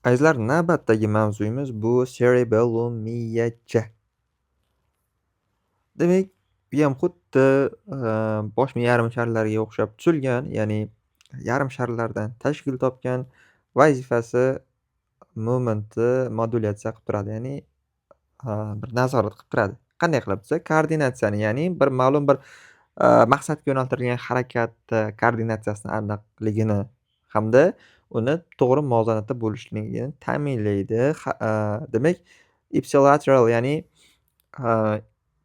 Azizlar, navbatdagi mavzuyimiz bu cerebellum miyacha. Demak, bu ham xuddi, bosh miya yarim sharlariga o'xshab tuzilgan, ya'ni yarim sharlardan tashkil topgan, vazifasi momentni modulyatsiya qilib turadi, ya'ni, bir nazorat qilib turadi. Qanday qilib desa, koordinatsiyani, ya'ni bir ma'lum bir, maqsadga yo'naltirilgan harakat, koordinatsiyasini aniqligini hamda uni to'g'ri muvozanatda bo'lishligini ta'minlaydi. Demak, ipsilateral ya'ni,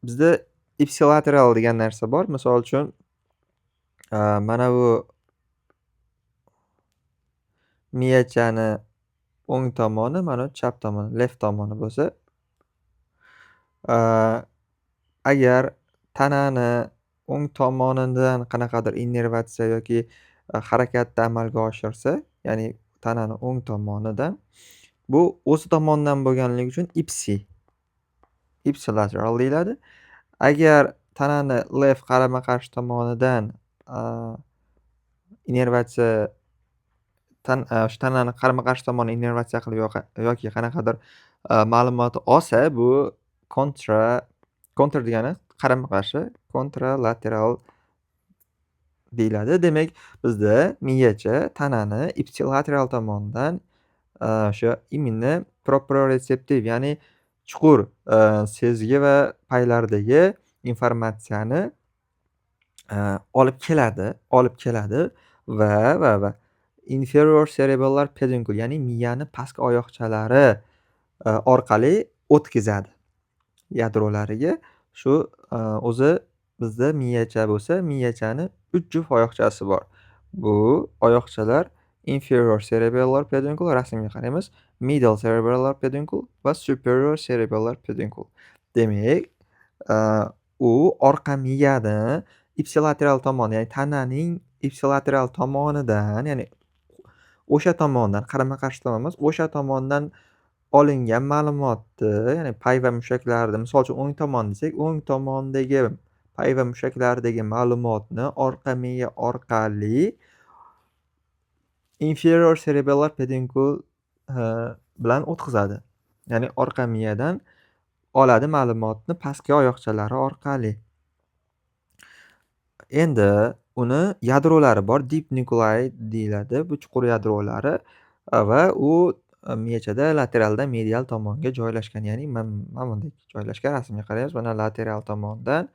bizda ipsilateral degan narsa bor. Misol uchun, mana bu miyachani o'ng tomoni, mana bu chap tomoni, left tomoni bo'lsa, Aaa, agar tanani o'ng tomonidan qanaqadir innervatsiya yoki, harakatni amalga oshirsa, ya'ni tanani o'ng tomonidan, bu o'zi tomonidan bo'lganligi uchun ipsilateral deyiladi. Agar tanani left qarama-qarshi tomonidan, aaa, innervatsiya o'sha tanani qarama-qarshi tomoni innervatsiya qilib yoki qanaqadir, ma'lumotni olsa, bu kontra kontr degani qarama-qarshi, kontralateral deyiladi. Demak, bizda miyacha tanani ipsilateral tomonidan, o'sha именно proprioceptiv ya'ni chuqur, sezgi va paylardagi informatsiyani, olib keladi va inferior cerebellar peduncle ya'ni miyani pastki oyoqchalari, orqali o'tkazadi yadrolariga. Shu, o'zi bizda miyacha bo'lsa, miyachani 3 juft oyoqchasi bor. Bu oyoqchalar inferior cerebellar peduncle, rasmga qaraymiz, middle cerebellar peduncle va superior cerebellar peduncle. Demak, u orqa miyani ipsilateral tomoni, ya'ni tananing ipsilateral tomonidan, ya'ni o'sha tomondan, qarama-qarshi tomon emas, o'sha tomondan olingan ma'lumotni, ya'ni pay va mushaklarni, misol uchun o'ng tomon desak, o'ng tomondagi pay va mushaklardagi ma'lumotni orqa miya orqali inferior cerebellar peduncle, bilan o'tkazadi. Ya'ni orqa miyadan oladi ma'lumotni pastki oyoqchalari orqali. Endi uni yadrolari bor, deep nuclei deyiladi. Bu chuqur yadrolari, va u, miyachada lateraldan medial tomonga joylashgan. Ya'ni mana bunday joylashgan. Rasmga qaraymiz. Mana lateral tomondan,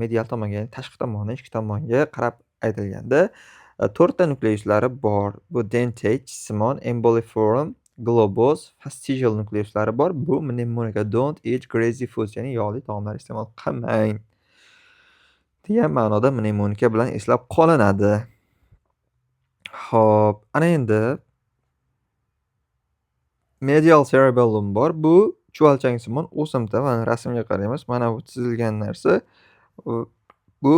medial tomonga, ya'ni tashqi tomondan ichki tomonga qarab aytilganda, 4 ta nukleiuslari bor. Bu dentate, simon, emboliform, globose, fastigial nukleiuslari bor. Bu mnemonika don't eat greasy foods, ya'ni yog'li taomlar iste'mol qilmang degan ma'noda mnemonika bilan eslab qolinadi. Xo'p, ana endi medial cerebellum bor. Bu chuvalchangsimon o'simta. Mana rasmga qaraymiz. Mana bu chizilgan narsa, bu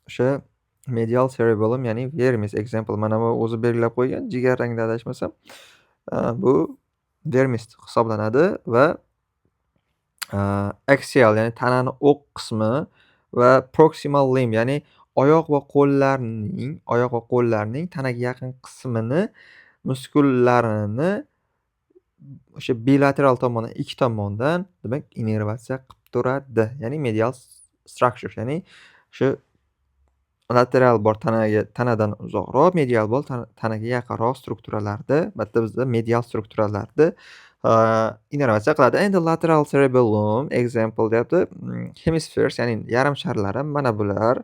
o'sha medial cerebellum, ya'ni vermis example. Mana bu o'zi belgilab qo'ygan, jigar rangda adashmasam. Bu vermis hisoblanadi va, axial, ya'ni tanani o'q qismi va proximal limb, ya'ni oyoq va qo'llarning tanaga yaqin qismini, muskullarini o'sha bilateral tomondan, ikki tomondan, demak, innervatsiya qilib turadi. Ya'ni medial structure, ya'ni shu lateral bor tanadan uzoqroq, medial bor tanaga yaqinroq strukturalarni, albatta bizda medial strukturalarni, innervatsiya qiladi. Endi lateral cerebellum example deyapti. Hemispheres, ya'ni yarim sharlari mana bular.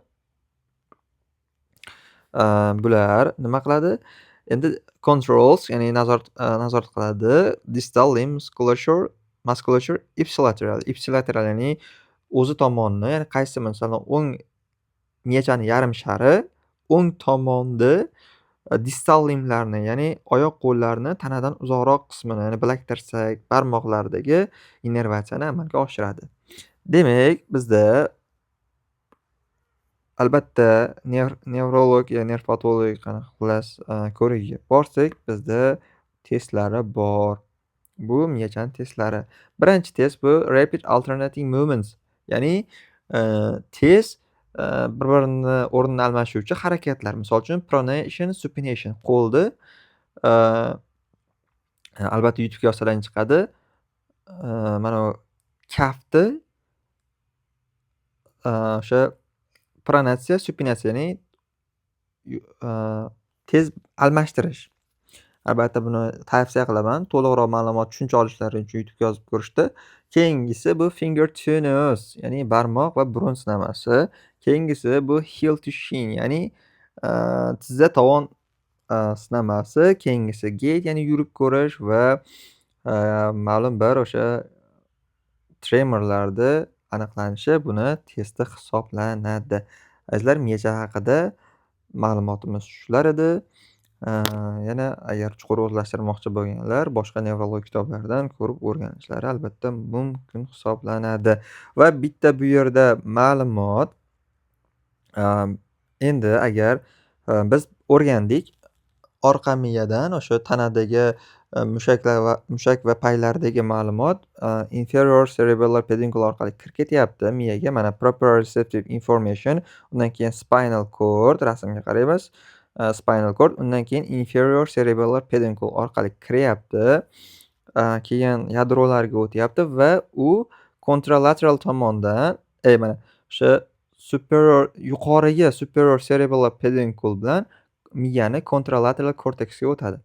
Bular nima qiladi? Endi controls, ya'ni nazorat qiladi. Distal limb musculature ipsilateral, ya'ni o'zi tomonni, ya'ni qaysi, masalan, o'ng miyachani yarim shari o'ng tomonni, distal limblarni, ya'ni oyoq qo'llarni tanadan uzoqroq qismini, ya'ni bilak tirsak, barmoqlardagi innervatsiyani amalga oshiradi. Demak, bizda albatta nevrolog ya nerpatolog qanaqa xullas, ko'rigiga borsak, bizda testlari bor. Bu miyachani testlari. Birinchi test bu rapid alternating movements, ya'ni, tez, bir-birini o'rnini almashuvchi harakatlar. Misol uchun pronation, supination. Qo'lni, Albatta YouTube'ga yozsalaring chiqadi. Mana bu kaftni o'sha pronatsiya, supinatsiya, ya'ni yu tez almashtirish. Albatta buni tavsiya qilaman. To'liqroq ma'lumot, tushuncha olishlari uchun YouTube'ga yozib ko'rishdi. Keyingisi bu finger to nose, ya'ni barmoq va burun sinamasi. Keyingisi bu heel to shin, ya'ni tizza tovon sinamasi. Keyingisi gait, ya'ni yurib ko'rish va ma'lum bir o'sha tremorlarni aniqlanishi buni testi hisoblanadi. Azizlar, miya haqida ma'lumotimiz shular edi. Yana agar chuqur o'zlashtirmoqchi bo'lganlar, boshqa nevrolog kitoblardan ko'rib o'rganishlari albatta mumkin hisoblanadi. Va bitta bu yerda ma'lumot, endi agar biz o'rgandik, orqa miyadan o'sha tanadagi mushak va paylardagi ma'lumot inferior cerebellar peduncle orqali kirib ketyapti miyaga. Mana proprioceptive information, undan keyin spinal cord, rasmga qaraymiz. Spinal cord, undan keyin inferior cerebellar peduncle orqali kiryapti. Keyin yadrolarga o'tyapti va u contralateral tomondan, mana o'sha yuqoriga superior cerebellar peduncle bilan miyani contralateral cortexga o'tadi.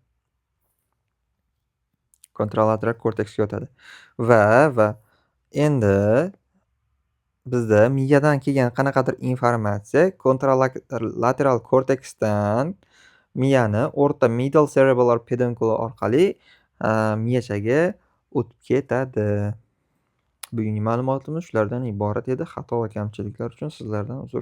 Contralateral cortexga o'tadi. Va endi bizda miyadan kelgan qanaqadir informatsiya contralateral cortexdan miyani o'rta middle cerebellar peduncle orqali miyachaga o'tib ketadi. Bugungi ma'lumotimiz shulardan iborat edi. Xato va kamchiliklar uchun sizlardan uzr